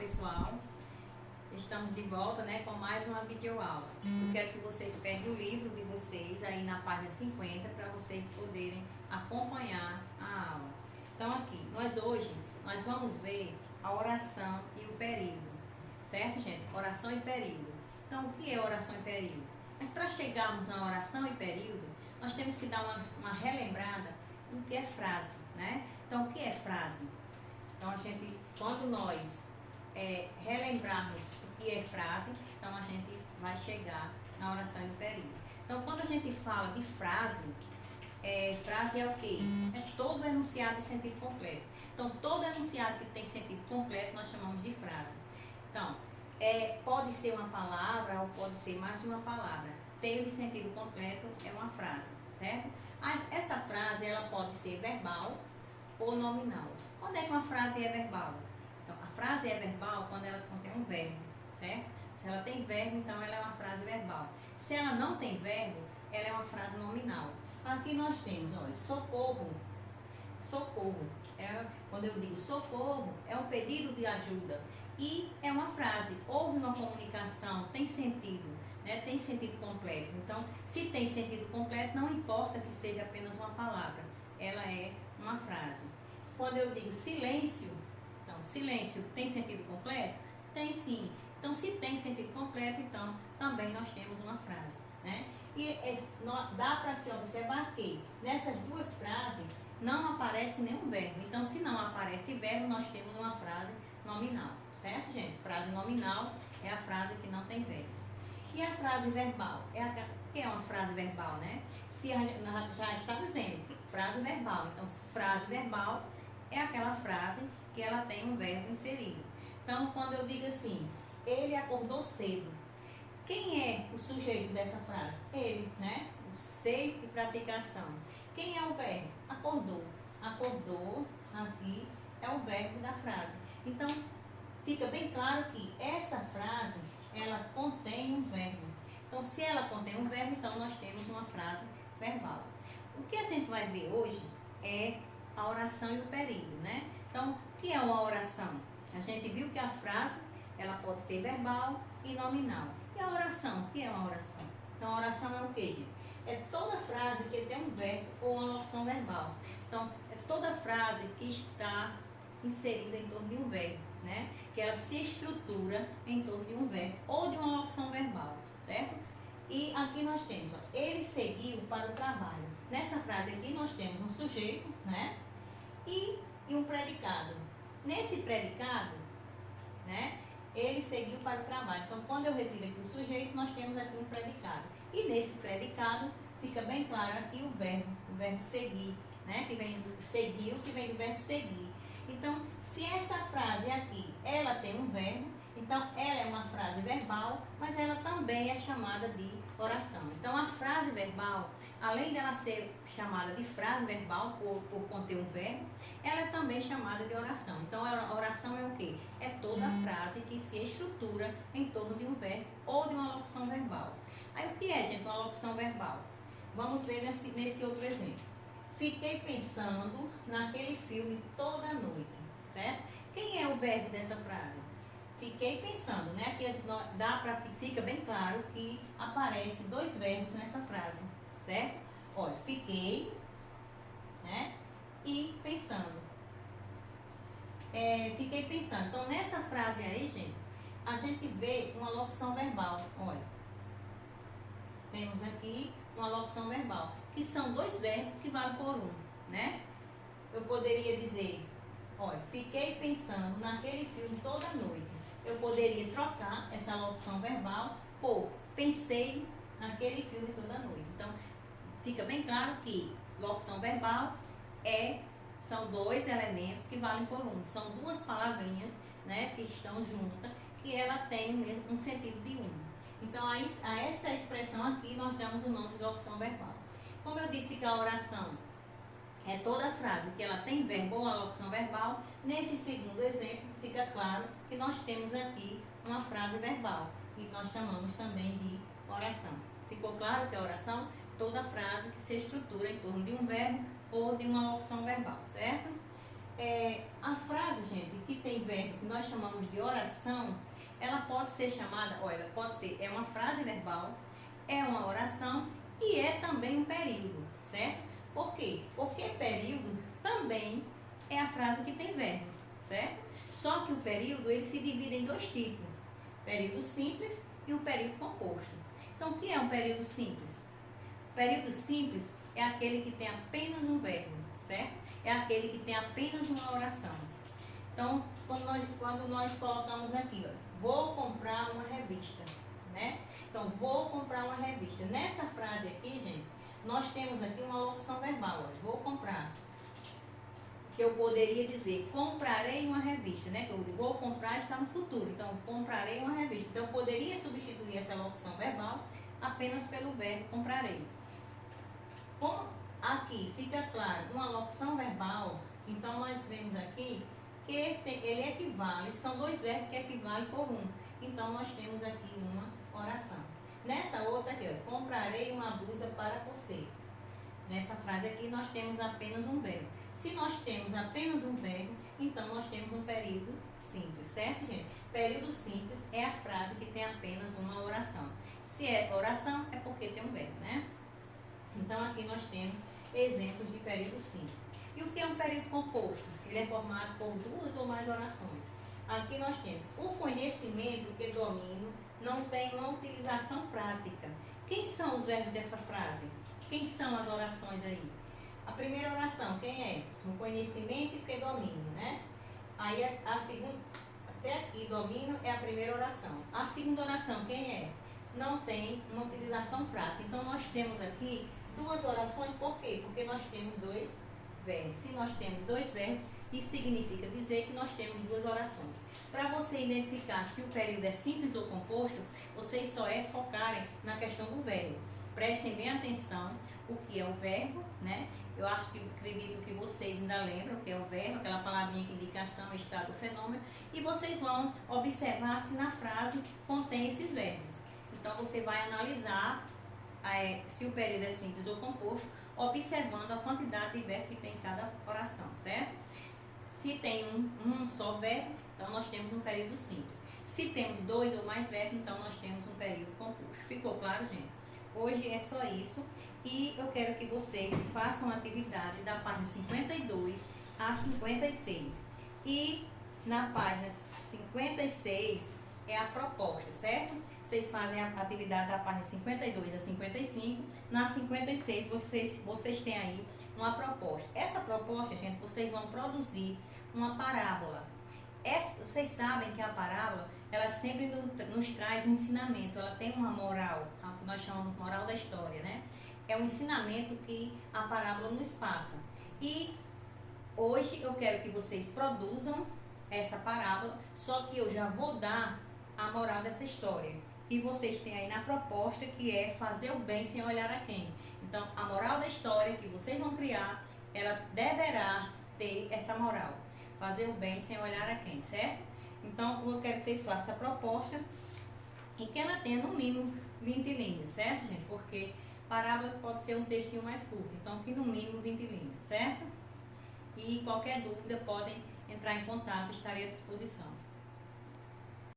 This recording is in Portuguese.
pessoal, estamos de volta, né, com mais uma videoaula. Eu quero que vocês peguem o livro de vocês aí na página 50 para vocês poderem acompanhar a aula. Então aqui, hoje nós vamos ver a oração e o período, certo, gente? Oração e período. Então o que é oração e período? Mas para chegarmos na oração e período, nós temos que dar uma relembrada no que é frase, né? Então o que é frase? Então a gente, quando nós relembrarmos o que é frase, então a gente vai chegar na oração e no período. Então quando a gente fala de frase, frase é o quê? É todo enunciado de sentido completo. Então todo enunciado que tem sentido completo nós chamamos de frase. Então, pode ser uma palavra ou pode ser mais de uma palavra. Ter de sentido completo é uma frase, certo? Essa frase ela pode ser verbal ou nominal. Quando é que uma frase é verbal? Então, a frase é verbal quando ela contém um verbo, certo? Se ela tem verbo, então ela é uma frase verbal. Se ela não tem verbo, ela é uma frase nominal. Aqui nós temos, olha, socorro. Socorro. Quando eu digo socorro, é um pedido de ajuda. E é uma frase. Houve uma comunicação, tem sentido, né? Tem sentido completo. Então, se tem sentido completo, não importa que seja apenas uma palavra. Ela é uma frase. Quando eu digo silêncio, então, silêncio tem sentido completo? Tem sim. Então, se tem sentido completo, então, também nós temos uma frase, né? E dá para se observar que nessas duas frases não aparece nenhum verbo. Então, se não aparece verbo, nós temos uma frase nominal, certo, gente? Frase nominal é a frase que não tem verbo. E a frase verbal? Que é uma frase verbal, né? Se já está dizendo que frase verbal. Então, frase verbal é aquela frase que ela tem um verbo inserido. Então, quando eu digo assim, ele acordou cedo. Quem é o sujeito dessa frase? Ele, né? O ser de praticação. Quem é o verbo? Acordou. Acordou, aqui, é o verbo da frase. Então, fica bem claro que essa frase, ela contém um verbo. Então, se ela contém um verbo, então nós temos uma frase verbal. O que a gente vai ver hoje é a oração e o período, né? Então, o que é uma oração? A gente viu que a frase, ela pode ser verbal e nominal. E a oração? O que é uma oração? Então, a oração é o que, gente? É toda frase que tem um verbo ou uma locução verbal. Então, é toda frase que está inserida em torno de um verbo, né? Que ela se estrutura em torno de um verbo ou de uma locução verbal, certo? E aqui nós temos, ó, ele seguiu para o trabalho. Nessa frase aqui nós temos um sujeito, né? E um predicado. Nesse predicado, né? Ele seguiu para o trabalho. Então, quando eu retiro aqui o sujeito, nós temos aqui um predicado. E nesse predicado, fica bem claro aqui o verbo seguir, né? Que vem do seguiu, que vem do verbo seguir. Então, se essa frase aqui, ela tem um verbo, então ela é uma frase verbal, mas ela também é chamada de oração. Então, a frase verbal, além dela ser chamada de frase verbal por conter um verbo, ela é também chamada de oração. Então, a oração é o quê? É toda frase que se estrutura em torno de um verbo ou de uma locução verbal. Aí, o que é, gente, uma locução verbal? Vamos ver nesse outro exemplo. Fiquei pensando naquele filme toda a noite, certo? Quem é o verbo dessa frase? Fiquei pensando, né? Aqui fica bem claro que aparecem dois verbos nessa frase, certo? Olha, fiquei, né? E pensando. Fiquei pensando. Então, nessa frase aí, gente, a gente vê uma locução verbal. Olha, temos aqui uma locução verbal, que são dois verbos que valem por um, né? Eu poderia dizer, olha, fiquei pensando naquele filme toda noite. Eu poderia trocar essa locução verbal por pensei naquele filme toda noite. Então, fica bem claro que locução verbal são dois elementos que valem por um. São duas palavrinhas, né, que estão juntas, que ela tem um sentido de um. Então, a essa expressão aqui, nós damos o nome de locução verbal. Como eu disse que a oração é toda frase que ela tem verbo ou a locução verbal, nesse segundo exemplo, fica claro que nós temos aqui uma frase verbal, e nós chamamos também de oração. Ficou claro que a oração? Toda frase que se estrutura em torno de um verbo ou de uma locução verbal, certo? A frase, gente, que tem verbo que nós chamamos de oração, ela pode ser chamada, olha, pode ser, é uma frase verbal, é uma oração e é também um período, certo? Por quê? Porque período também é a frase que tem verbo, certo? Só que o período, ele se divide em dois tipos, período simples e o período composto. Então, o que é um período simples? O período simples é aquele que tem apenas um verbo, certo? É aquele que tem apenas uma oração. Então, quando nós colocamos aqui, ó, vou comprar uma revista, né? Então, vou comprar uma revista. Nessa frase aqui, gente, nós temos aqui uma locução verbal, ó, vou comprar. Que eu poderia dizer, comprarei uma revista, né? Que eu vou comprar está no futuro, então, comprarei uma revista. Então, eu poderia substituir essa locução verbal apenas pelo verbo comprarei. Como aqui fica claro uma locução verbal, então nós vemos aqui que ele equivale, são dois verbos que equivalem por um. Então nós temos aqui uma oração. Nessa outra aqui, ó, comprarei uma blusa para você. Nessa frase aqui nós temos apenas um verbo. Se nós temos apenas um verbo, então nós temos um período simples, certo, gente? Período simples é a frase que tem apenas uma oração. Se é oração, é porque tem um verbo, né? Então aqui nós temos exemplos de período simples. E o que é um período composto? Ele é formado por duas ou mais orações. Aqui nós temos o conhecimento que domino não tem uma utilização prática. Quem são os verbos dessa frase? Quem são as orações aí? A primeira oração, quem é? O conhecimento que domino, né? Aí a segunda, até aqui, domino é a primeira oração. A segunda oração, quem é? Não tem uma utilização prática. Então nós temos aqui duas orações, por quê? Porque nós temos dois verbos. Se nós temos dois verbos, isso significa dizer que nós temos duas orações. Para você identificar se o período é simples ou composto, vocês só focarem na questão do verbo. Prestem bem atenção o que é o verbo, né? Eu acredito que vocês ainda lembram o que é o verbo, aquela palavrinha que indica ação, estado, fenômeno, e vocês vão observar se na frase contém esses verbos. Então você vai analisar se o período é simples ou composto, observando a quantidade de verbo que tem em cada oração, certo? Se tem um só verbo, então nós temos um período simples. Se temos dois ou mais verbos, então nós temos um período composto. Ficou claro, gente? Hoje é só isso e eu quero que vocês façam a atividade da página 52 a 56. E na página 56 é a proposta, certo? Vocês fazem a atividade da página 52 a 55. Na 56, vocês têm aí uma proposta. Essa proposta, gente, vocês vão produzir uma parábola. Vocês sabem que a parábola, ela sempre nos traz um ensinamento. Ela tem uma moral, a que nós chamamos moral da história, né? É um ensinamento que a parábola nos passa. E hoje eu quero que vocês produzam essa parábola, só que eu já vou dar a moral dessa história. E vocês têm aí na proposta, que é fazer o bem sem olhar a quem. Então, a moral da história que vocês vão criar, ela deverá ter essa moral. Fazer o bem sem olhar a quem, certo? Então, eu quero que vocês façam a proposta e que ela tenha no mínimo 20 linhas, certo, gente? Porque parábolas pode ser um textinho mais curto, então que no mínimo 20 linhas, certo? E qualquer dúvida podem entrar em contato, estarei à disposição.